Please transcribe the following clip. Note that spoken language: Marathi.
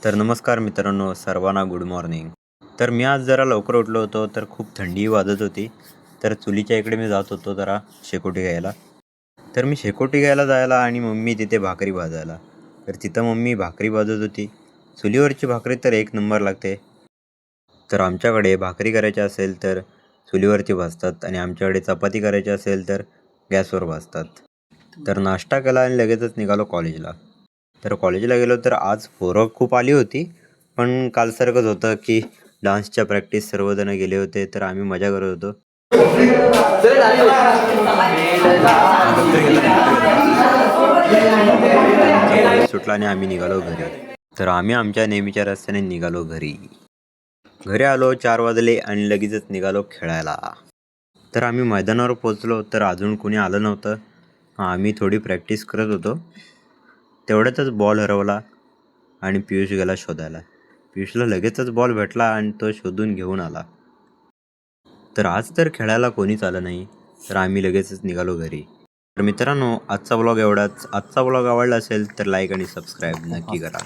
तर नमस्कार मित्रांनो, सर्वांना गुड मॉर्निंग. तर मी आज जरा लवकर उठलो होतो, तर खूप थंडी वाजत होती. तर चुलीच्या इकडे मी जात होतो जरा शेकोटी घ्यायला. तर मी शेकोटी घ्यायला जायला आणि मम्मी तिथे भाकरी भाजायला. तर तिथं मम्मी भाकरी भाजत होती. चुलीवरची भाकरी तर एक नंबर लागते. तर आमच्याकडे भाकरी करायची असेल तर चुलीवरती भाजतात आणि आमच्याकडे चपाती करायची असेल तर गॅसवर भाजतात. तर नाश्ता केला आणि लगेचच निघालो कॉलेजला. तर कॉलेजला गेलो तर आज पोरं खूप आली होती. पण कालसारखंच होतं की डान्सच्या प्रॅक्टिस सर्वजण गेले होते, तर आम्ही मजा करत होतो. कॉलेज सुटला आणि आम्ही निघालो घरी. तर आम्ही आमच्या नेहमीच्या रस्त्याने निघालो घरी. घरी आलो 4 वाजले आणि लगेचच निघालो खेळायला. तर आम्ही मैदानावर पोचलो तर अजून कोणी आलं नव्हतं. आम्ही थोडी प्रॅक्टिस करत होतो. तेवढ्यातच बॉल हरवला आणि पियुष गेला शोधायला. पियुषला लगेचच बॉल भेटला आणि तो शोधून घेऊन आला. तर आज तर खेळायला कोणीच आलं नाही, तर आम्ही लगेचच निघालो घरी. तर मित्रांनो, आजचा ब्लॉग एवढाच. आजचा ब्लॉग आवडला असेल तर लाईक आणि सबस्क्राईब नक्की करा.